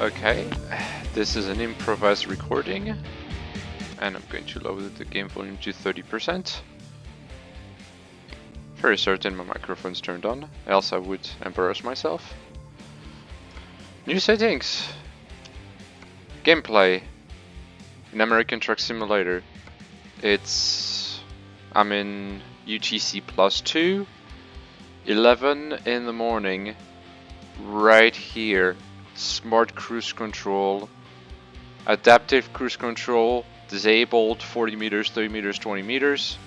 Okay, this is an improvised recording, and I'm going to lower the game volume to 30%. Very certain my microphone's turned on, else I would embarrass myself. New settings. Gameplay. In American Truck Simulator. I'm in UTC +2, 11 in the morning, right here. Smart cruise control, adaptive cruise control, disabled 40 meters, 30 meters, 20 meters.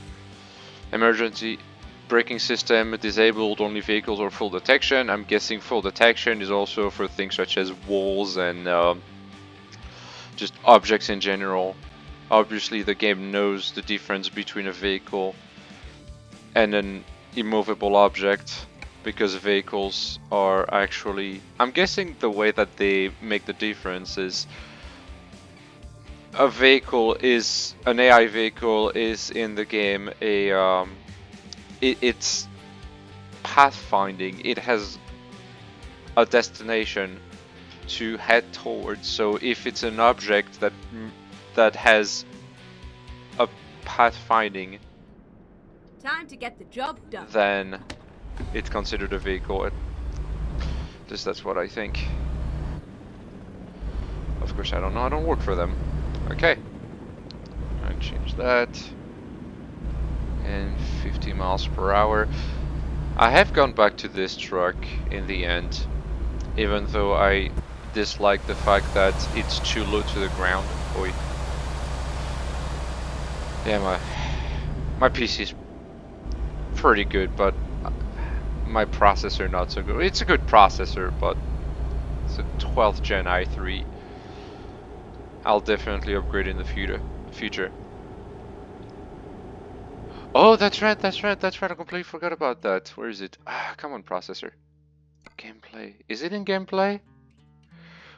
Emergency braking system, disabled only vehicles or full detection. I'm guessing full detection is also for things such as walls and just objects in general. Obviously the game knows the difference between a vehicle and an immovable object, because vehicles are actually, I'm guessing the way that they make the difference is an AI vehicle is in the game it's pathfinding. It has a destination to head towards. So if it's an object that has a pathfinding, time to get the job done, then it's considered a vehicle. At least that's what I think. Of course I don't know, I don't work for them. Okay, I change that. And 50 miles per hour. I have gone back to this truck in the end, even though I dislike the fact that it's too low to the ground. Oi. Yeah, my PC is pretty good, but my processor not so good. It's a good processor, but it's a 12th gen i3. I'll definitely upgrade in the future. Oh, that's right. I completely forgot about that. Where is it? Ah, come on, processor. Gameplay. Is it in gameplay?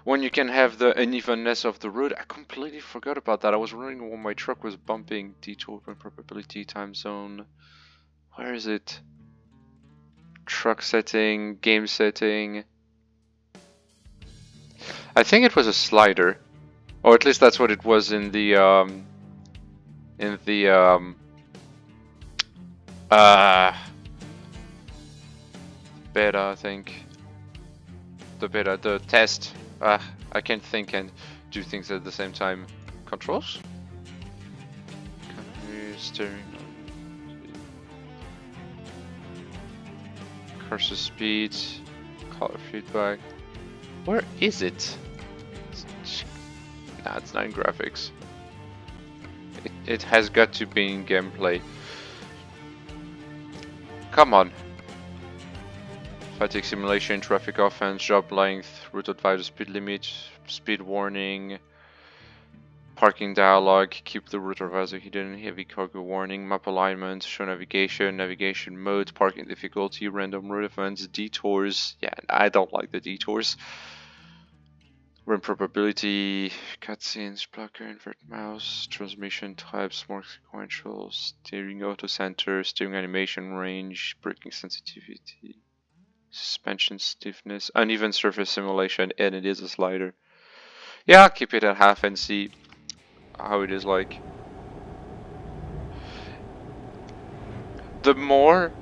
When you can have the unevenness of the road. I completely forgot about that. I was running when my truck was bumping. Detour probability, time zone. Where is it? Truck setting, game setting. I think it was a slider, or at least that's what it was in the beta, I think. The test. I can't think and do things at the same time. Controls? Steering. Cursor speed. Color feedback. Where is it? Nah, it's not in graphics. It has got to be in gameplay. Come on. Fatigue simulation, traffic offense, job length, route advisor, speed limit, speed warning, parking dialog, keep the route advisor hidden, heavy cargo warning, map alignment, show navigation, navigation mode, parking difficulty, random route events, detours. Yeah, I don't like the detours. Run probability, cutscenes, blocker, invert mouse, transmission types, more sequential, steering auto center, steering animation range, braking sensitivity, suspension stiffness, uneven surface simulation, and it is a slider. Yeah, I'll keep it at half and see how it is like. The more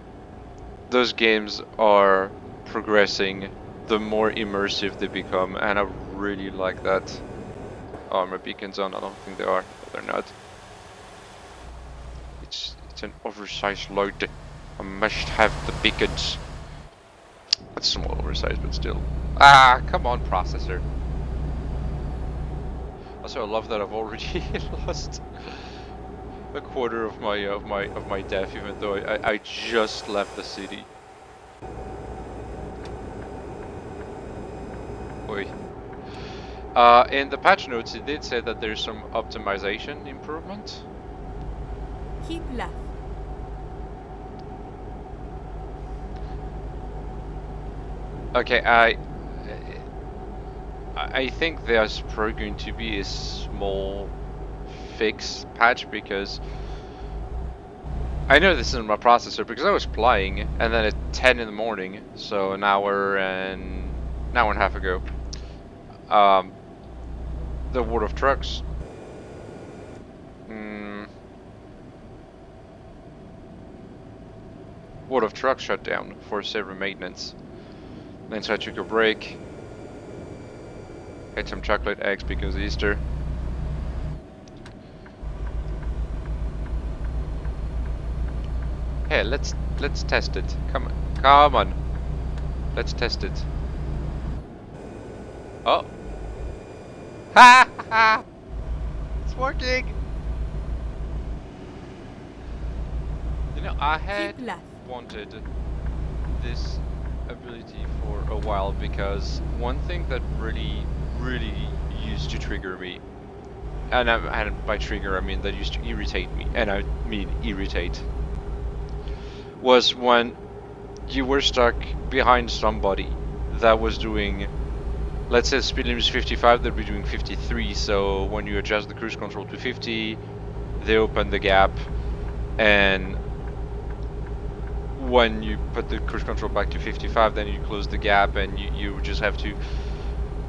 those games are progressing, the more immersive they become, and I really like that. Oh, my beacon's on. I don't think they are. No, they're not. It's an oversized load. I must have the beacons. That's somewhat oversized, but still. Ah, come on, processor. Also, I love that I've already lost a quarter of my death, even though I just left the city. Oi. In the patch notes, it did say that there's some optimization improvement. keep left. Okay, I think there's probably going to be a small fix patch, because I know this isn't my processor, because I was playing and then at 10 in the morning, so an hour and a half ago, the World of Trucks. World of Trucks shut down for server maintenance. Then so I took a break. Had some chocolate eggs because Easter. Hey, let's test it. Come on. Let's test it. Oh. Ha ha! It's working. You know, I had Keep left. wanted this ability for a while because one thing that really used to trigger me, and by trigger I mean that used to irritate me, and I mean irritate, was when you were stuck behind somebody that was doing, let's say the speed limit is 55, they'll be doing 53, so when you adjust the cruise control to 50, they open the gap, and when you put the cruise control back to 55, then you close the gap, and you just have to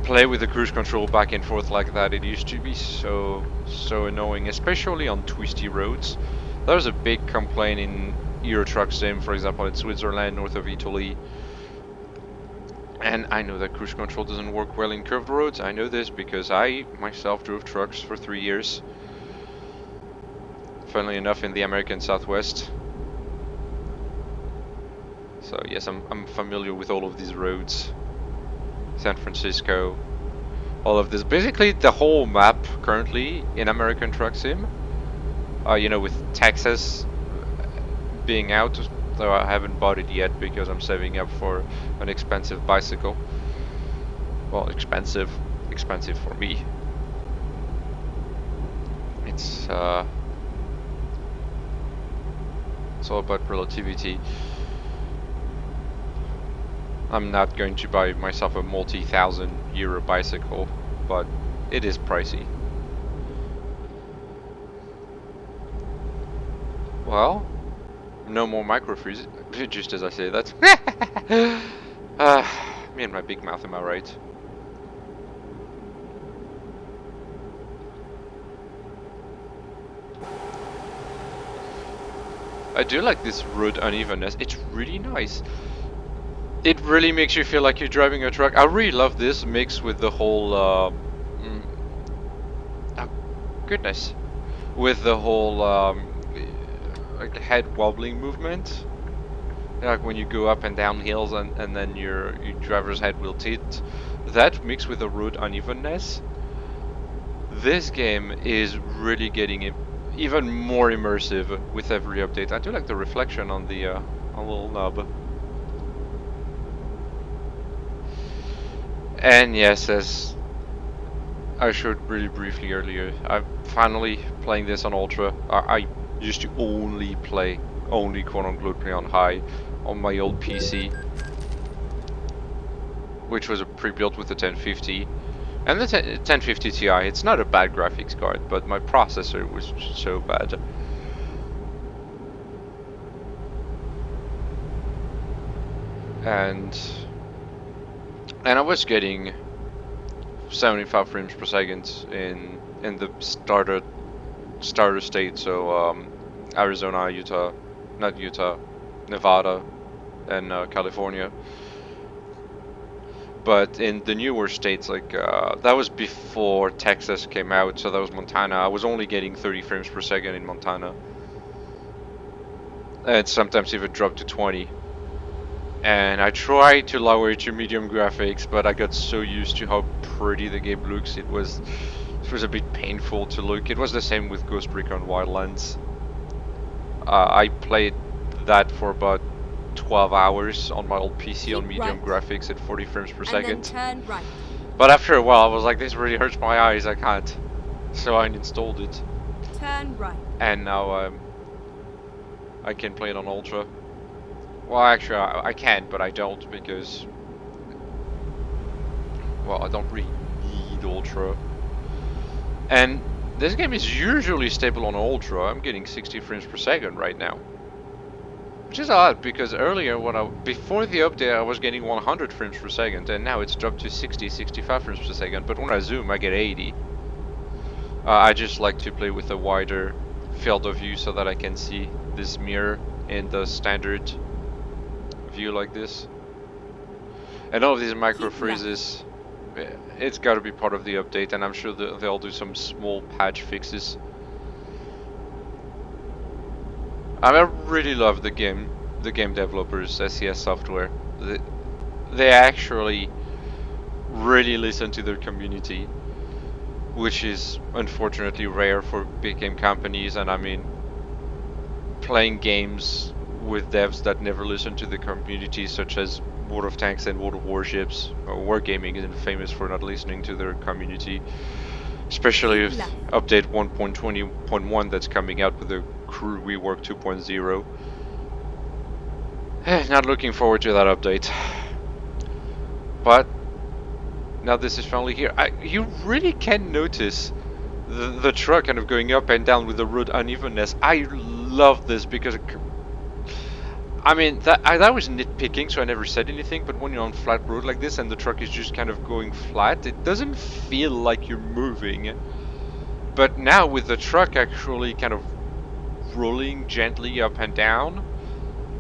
play with the cruise control back and forth like that. It used to be so annoying, especially on twisty roads. That was a big complaint in Euro Truck Sim, for example, in Switzerland, north of Italy. And I know that cruise control doesn't work well in curved roads. I know this because I myself drove trucks for 3 years. Funnily enough, in the American Southwest. So yes, I'm familiar with all of these roads. San Francisco, all of this. Basically, the whole map currently in American Truck Sim. You know, with Texas being out, though I haven't bought it yet because I'm saving up for an expensive bicycle. Well, expensive for me. It's all about relativity. I'm not going to buy myself a multi-thousand euro bicycle, but it is pricey. Well, no more micro freeze. Just as I say that. Me and my big mouth, am I right? I do like this road unevenness. It's really nice. It really makes you feel like you're driving a truck. I really love this mix with the whole oh goodness, with the whole like head wobbling movement, like when you go up and down hills and then your driver's head will tilt. That mixed with the road unevenness, this game is really getting even more immersive with every update. I do like the reflection on the little knob. And yes, as I showed really briefly earlier, I'm finally playing this on Ultra. I used to only play, quote-unquote play on high on my old PC, which was pre-built with the 1050. And the 1050 Ti, it's not a bad graphics card, but my processor was so bad. And I was getting 75 frames per second in the starter state, so Arizona, Nevada, and California. But in the newer states, like that was before Texas came out, so that was Montana. I was only getting 30 frames per second in Montana, and sometimes even dropped to 20. And I tried to lower it to medium graphics, but I got so used to how pretty the game looks, it was a bit painful to look. It was the same with Ghost Recon Wildlands. I played that for about 12 hours on my old PC on medium graphics at 40 frames per second. Turn right. But after a while I was like, this really hurts my eyes, I can't. So I uninstalled it. Turn right. And now I can play it on Ultra. Well, actually, I can, but I don't because, well, I don't really need Ultra. And this game is usually stable on Ultra. I'm getting 60 frames per second right now. Which is odd because earlier before the update I was getting 100 frames per second and now it's dropped to 60, 65 frames per second, but when I zoom I get 80. I just like to play with a wider field of view so that I can see this mirror in the standard view like this. And all of these micro freezes, it's got to be part of the update, and I'm sure they'll do some small patch fixes. I really love the game developers, SES Software. They actually really listen to their community, which is unfortunately rare for big game companies. And I mean, playing games with devs that never listen to the community, such as World of Tanks and World of Warships, or Wargaming isn't famous for not listening to their community, especially with update 1.20.1 that's coming out with the Crew Rework 2.0. Not looking forward to that update. But now this is finally here. You really can notice the truck kind of going up and down with the road unevenness. I love this because I mean, that was nitpicking, so I never said anything, but when you're on flat road like this and the truck is just kind of going flat, it doesn't feel like you're moving. But now with the truck actually kind of rolling gently up and down,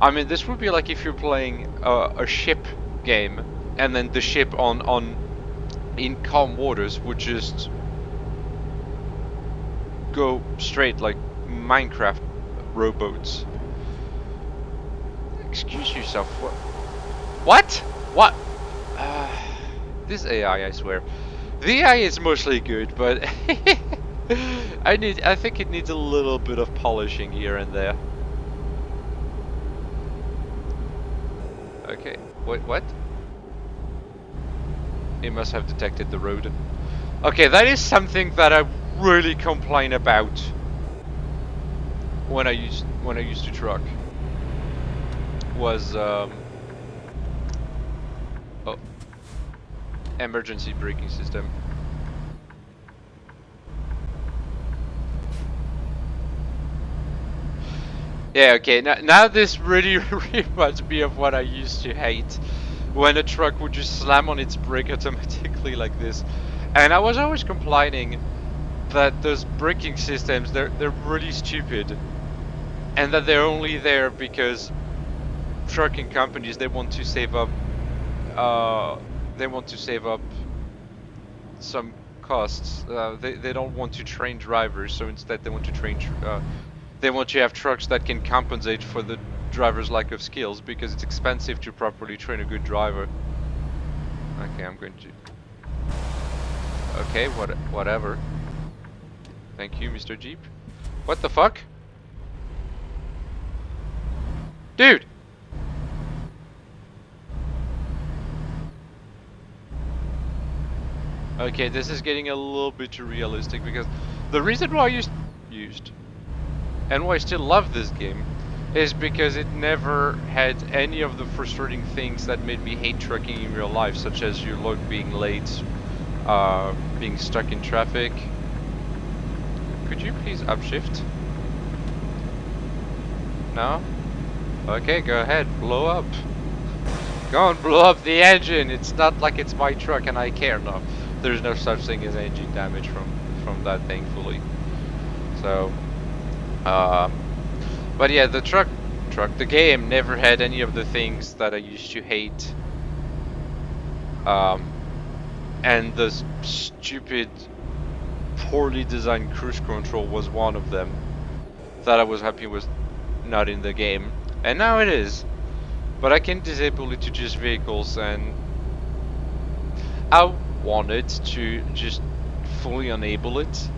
I mean, this would be like if you're playing a ship game and then the ship in calm waters would just go straight like Minecraft rowboats. Excuse yourself. What? This AI, I swear. The AI is mostly good, but I think it needs a little bit of polishing here and there. Okay. Wait, what? It must have detected the road. Okay, that is something that I really complain about when I used to truck. Was emergency braking system. Yeah, okay, now this really reminds me of what I used to hate, when a truck would just slam on its brake automatically like this. And I was always complaining that those braking systems, they're really stupid, and that they're only there because trucking companies, they want to save up some costs. They don't want to train drivers, so instead they want to they want to have trucks that can compensate for the driver's lack of skills, because it's expensive to properly train a good driver. Okay, I'm going to... Okay, whatever. Thank you, Mr. Jeep. What the fuck? Dude! Okay, this is getting a little bit too realistic, because the reason why I used and why I still love this game is because it never had any of the frustrating things that made me hate trucking in real life, such as your load being late, being stuck in traffic. Could you please upshift? No? Okay, go ahead, blow up. Go and blow up the engine. It's not like it's my truck and I care. No, there's no such thing as engine damage from that, thankfully. So, but yeah, the game never had any of the things that I used to hate. And the stupid, poorly designed cruise control was one of them that I was happy was not in the game, and now it is. But I can disable it to just vehicles, and I wanted to just fully enable it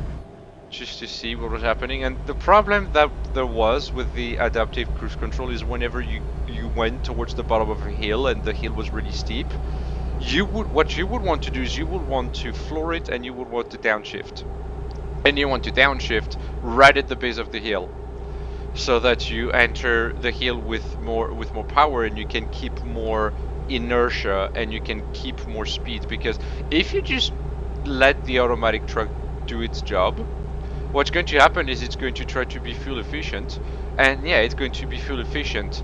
just to see what was happening. And the problem that there was with the adaptive cruise control is whenever you went towards the bottom of a hill and the hill was really steep, what you would want to do is you would want to floor it, and you would want to downshift. And you want to downshift right at the base of the hill, so that you enter the hill with more power, and you can keep more inertia and you can keep more speed. Because if you just let the automatic truck do its job, what's going to happen is it's going to try to be fuel efficient, and yeah, it's going to be fuel efficient,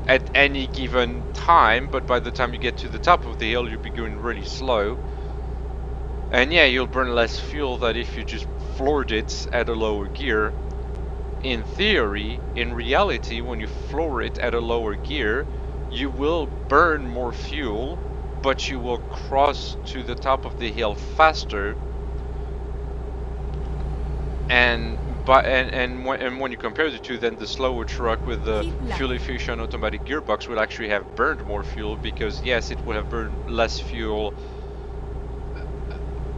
at any given time, but by the time you get to the top of the hill, you'll be going really slow. And yeah, you'll burn less fuel than if you just floored it at a lower gear. In theory, in reality, when you floor it at a lower gear, you will burn more fuel, but you will cross to the top of the hill faster. And when you compare the two, then the slower truck with the fuel efficient automatic gearbox will actually have burned more fuel, because yes, it would have burned less fuel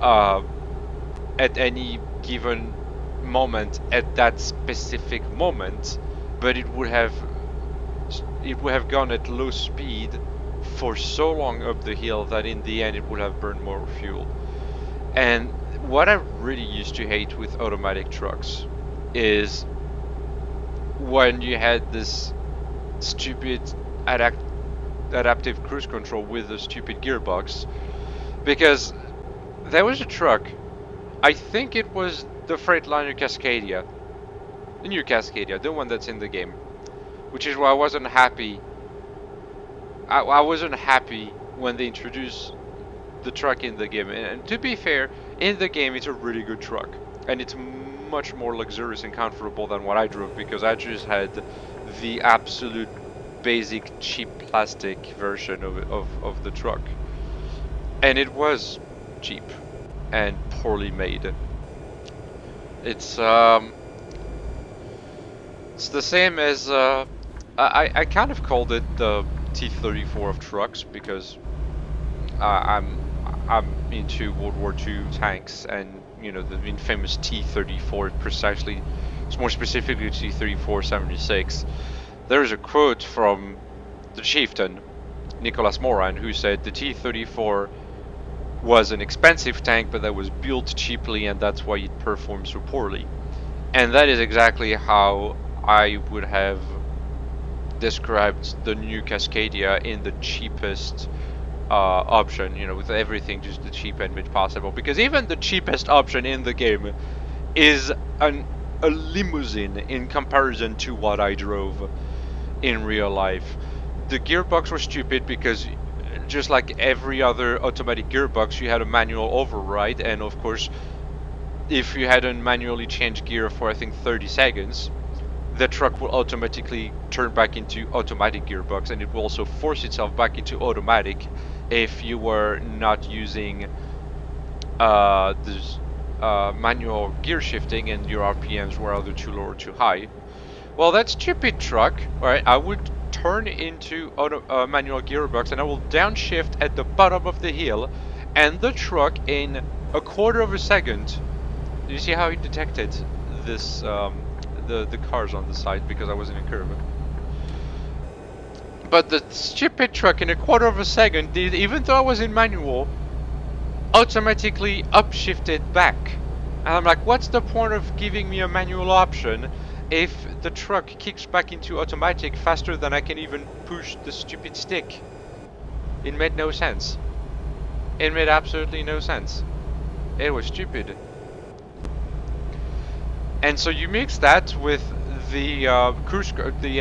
at any given moment at that specific moment, but it would have gone at low speed for so long up the hill that in the end it would have burned more fuel. And what I really used to hate with automatic trucks is when you had this stupid adaptive cruise control with the stupid gearbox, because there was a truck, I think it was the Freightliner Cascadia, the new Cascadia, the one that's in the game, which is why I wasn't happy. I wasn't happy when they introduced the truck in the game. And to be fair, in the game it's a really good truck, and it's much more luxurious and comfortable than what I drove, because I just had the absolute basic cheap plastic version of the truck, and it was cheap and poorly made. It's the same as I kind of called it the T-34 of trucks, because I'm into World War II tanks, and you know, the infamous T-34 precisely. It's more specifically T-34-76. There is a quote from the chieftain Nicolas Moran, who said the T-34 was an expensive tank, but that was built cheaply, and that's why it performed so poorly. And that is exactly how I would have described the new Cascadia in the cheapest option, you know, with everything just the cheap end made possible. Because even the cheapest option in the game is a limousine in comparison to what I drove in real life. The gearbox was stupid because, just like every other automatic gearbox, you had a manual override, and of course, if you hadn't manually changed gear for I think 30 seconds, the truck will automatically turn back into automatic gearbox, and it will also force itself back into automatic if you were not using this manual gear shifting and your RPMs were either too low or too high. Well, that stupid truck, right, I would turn into manual gearbox, and I will downshift at the bottom of the hill, and the truck in a quarter of a second. Do you see how he detected this the cars on the side, because I was in a curve? But the stupid truck in a quarter of a second did, even though I was in manual, automatically upshifted back. And I'm like, what's the point of giving me a manual option if the truck kicks back into automatic faster than I can even push the stupid stick? It made no sense. It made absolutely no sense. It was stupid. And so you mix that with the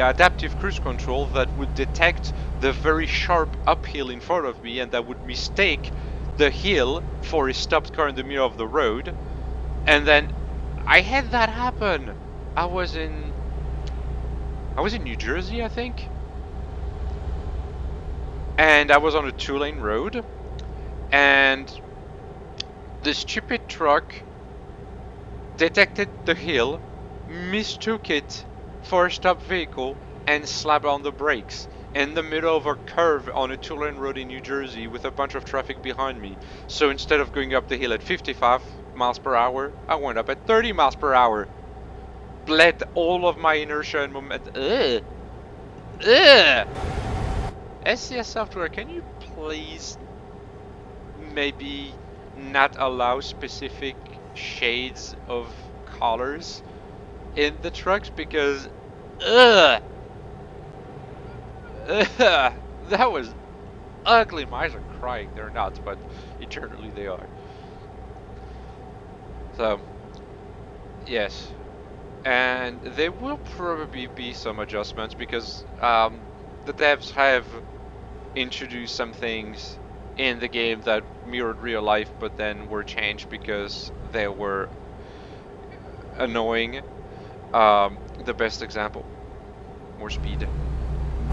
adaptive cruise control that would detect the very sharp uphill in front of me, and that would mistake the hill for a stopped car in the middle of the road. And then I had that happen. I was in New Jersey, I think, and I was on a 2-lane road, and the stupid truck detected the hill, mistook it for a stopped vehicle, and slammed on the brakes in the middle of a curve on a 2-lane road in New Jersey with a bunch of traffic behind me. So instead of going up the hill at 55 miles per hour, I went up at 30 miles per hour. Bled all of my inertia and moment. SCS software, can you please maybe not allow specific shades of colors in the trucks? Because that was ugly. My eyes are crying. They're not, but internally they are. So yes, and there will probably be some adjustments, because the devs have introduced some things in the game that mirrored real life, but then were changed because they were annoying. The best example, more speed.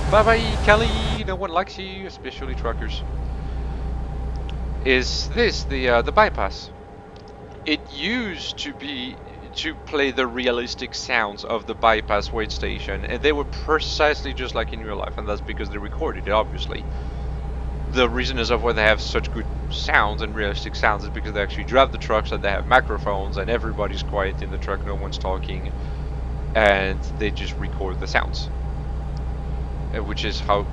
Bye bye, Kelly. No one likes you, especially truckers. Is this the bypass? It used to be to play the realistic sounds of the bypass wait station, and they were precisely just like in real life, and that's because they recorded it, obviously. The reason is of why they have such good sounds and realistic sounds is because they actually drive the trucks and they have microphones and everybody's quiet in the truck, no one's talking, and they just record the sounds. Which is how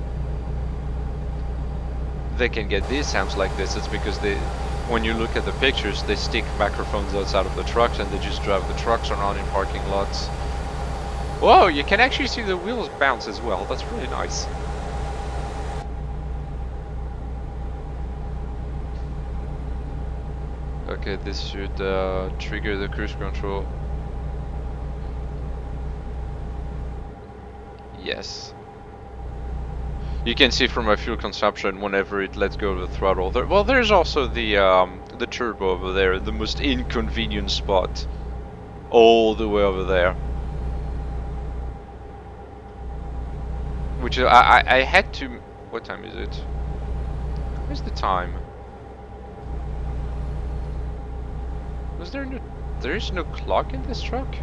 they can get these sounds like this. It's because when you look at the pictures, they stick microphones outside of the trucks and they just drive the trucks around in parking lots. Whoa, you can actually see the wheels bounce as well. That's really nice. Okay, this should trigger the cruise control. Yes. You can see from my fuel consumption whenever it lets go of the throttle. Well, there's also the turbo over there, the most inconvenient spot, all the way over there. Which I had to. What time is it? Where's the time? Was there no? There is no clock in this truck.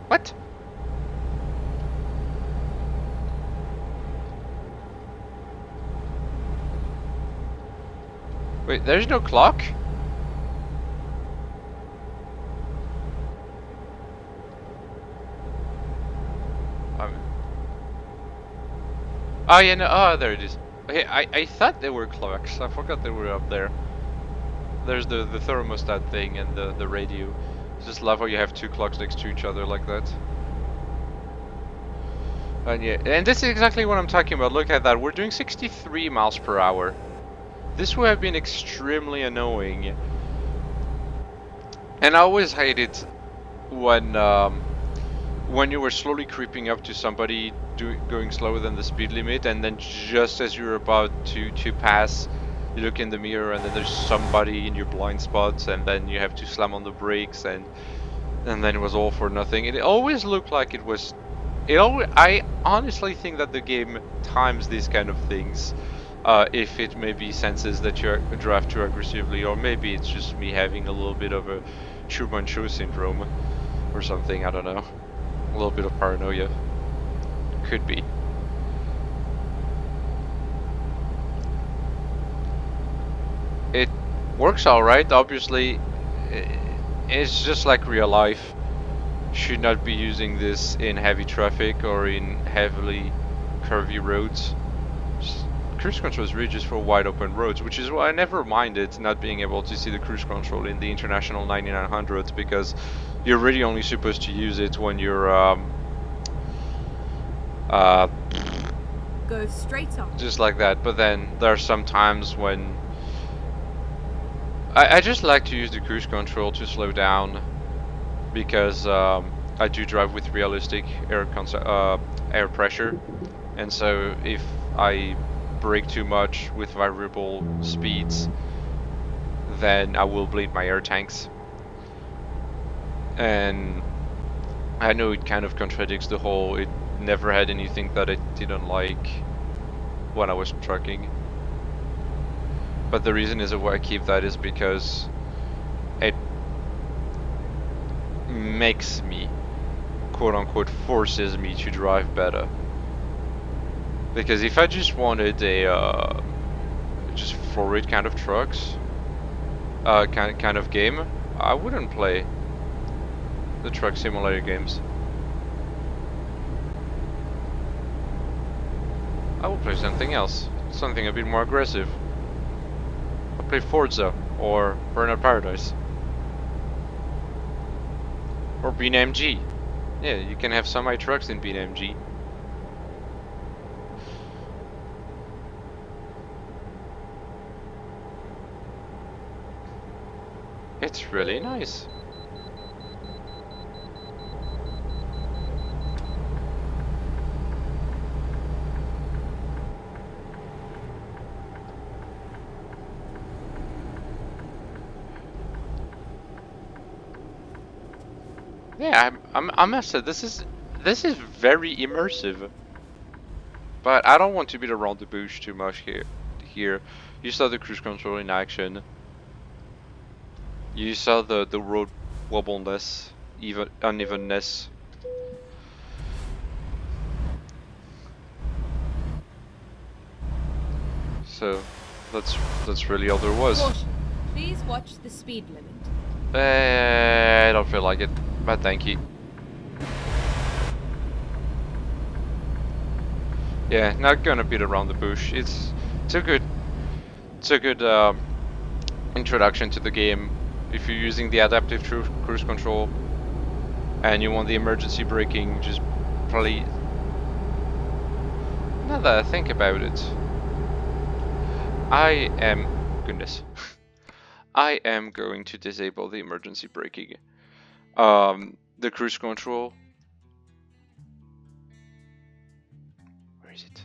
What? Wait, there's no clock? Oh yeah, no, oh there it is. Hey, I thought they were clocks. I forgot they were up there. There's the thermostat thing and the radio. Just love how you have two clocks next to each other like that. And yeah, and this is exactly what I'm talking about. Look at that. We're doing 63 miles per hour. This would have been extremely annoying. And I always hated when you were slowly creeping up to somebody going slower than the speed limit, and then just as you're about to pass, you look in the mirror and then there's somebody in your blind spots, and then you have to slam on the brakes, and then it was all for nothing. It always looked like it was. I honestly think that the game times these kind of things. If it maybe senses that you drive too aggressively, or maybe it's just me having a little bit of a Truman Show syndrome or something, I don't know. A little bit of paranoia. Could be. It works alright, obviously. It's just like real life. Should not be using this in heavy traffic or in heavily curvy roads. Cruise control is really just for wide open roads, which is why I never minded not being able to see the cruise control in the International 9900s, because you're really only supposed to use it when you're Go straight on. just like that. But then there are some times when I just like to use the cruise control to slow down, because I do drive with realistic air pressure, and so if I brake too much with variable speeds, then I will bleed my air tanks. And I know it kind of contradicts the whole it never had anything that it didn't like when I was trucking. But the reason is why I keep that is because it makes me, quote unquote, forces me to drive better. Because if I just wanted a just florid kind of trucks, kind of game, I wouldn't play the truck simulator games. I will play something else, something a bit more aggressive. I'll play Forza or Burnout Paradise or BeamNG. Yeah, you can have semi trucks in BeamNG. It's really nice. Yeah, I must say this is very immersive. But I don't want to beat around the bush too much here. You saw the cruise control in action. You saw the road wobbleness, even unevenness. So that's really all there was. Caution. Please watch the speed limit. I don't feel like it, but thank you. Yeah, not gonna beat around the bush. It's a good introduction to the game. If you're using the adaptive cruise control and you want the emergency braking, just please. Now that I think about it, goodness, I am going to disable the emergency braking. The cruise control. Where is it?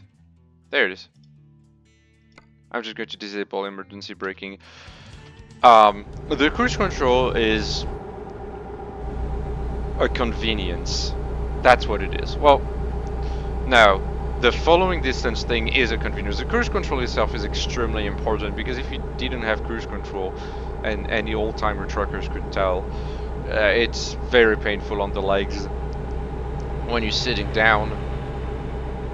There it is. I'm just going to disable emergency braking. The cruise control is a convenience. That's what it is. Well, now, the following distance thing is a convenience. The cruise control itself is extremely important because if you didn't have cruise control, and any old-timer truckers could tell, it's very painful on the legs when you're sitting down.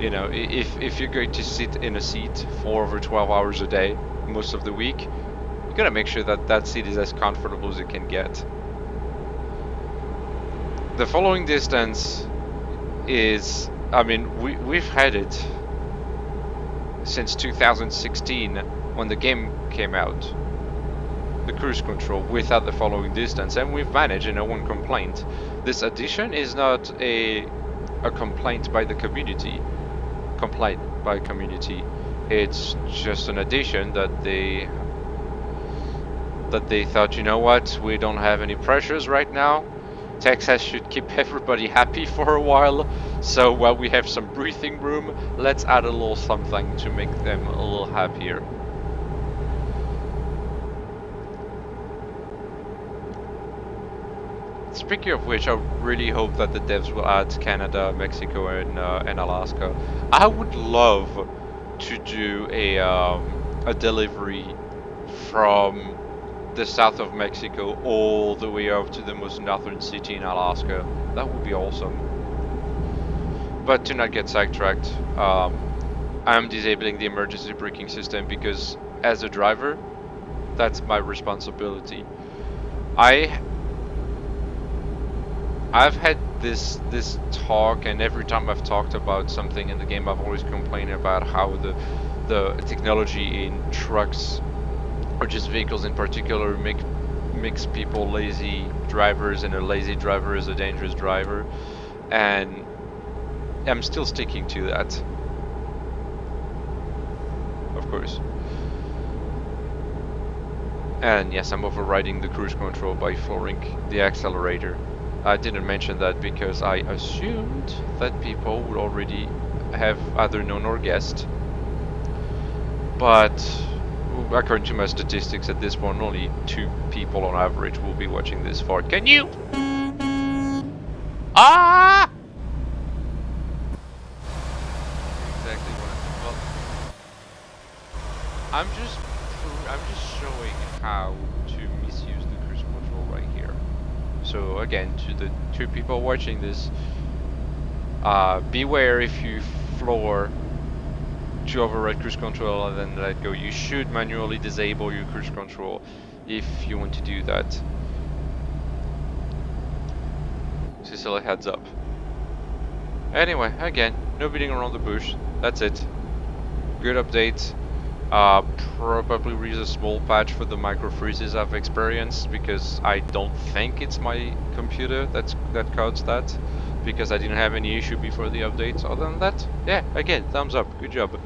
You know, if you're going to sit in a seat for over 12 hours a day, most of the week, you gotta make sure that that seat is as comfortable as it can get. The following distance is, I mean, we've had it since 2016 when the game came out, the cruise control without the following distance, and we've managed and no one complained. This addition is not a complaint by the community. It's just an addition that they thought, you know what, we don't have any pressures right now. Texas should keep everybody happy for a while, so while we have some breathing room, let's add a little something to make them a little happier. Speaking of which, I really hope that the devs will add Canada, Mexico, and Alaska. I would love to do a delivery from the south of Mexico all the way up to the most northern city in Alaska. That would be awesome. But to not get sidetracked, I'm disabling the emergency braking system because as a driver, that's my responsibility. I've had this talk, and every time I've talked about something in the game, I've always complained about how the technology in trucks, or just vehicles in particular, makes people lazy drivers, and a lazy driver is a dangerous driver. And I'm still sticking to that, of course. And yes, I'm overriding the cruise control by flooring the accelerator. I didn't mention that because I assumed that people would already have either known or guessed. But according to my statistics at this point, only 2 people on average will be watching this far. Can you? Ah! Exactly what well, I'm just showing how to misuse the cruise control right here. So again, to the 2 people watching this, beware if you floor to override cruise control and then let go. You should manually disable your cruise control if you want to do that. Just a heads up. Anyway, again, no beating around the bush. That's it. Good update. Probably reads a small patch for the micro freezes I've experienced, because I don't think it's my computer that caused that, because I didn't have any issue before the update. Other than that, yeah, again, thumbs up. Good job.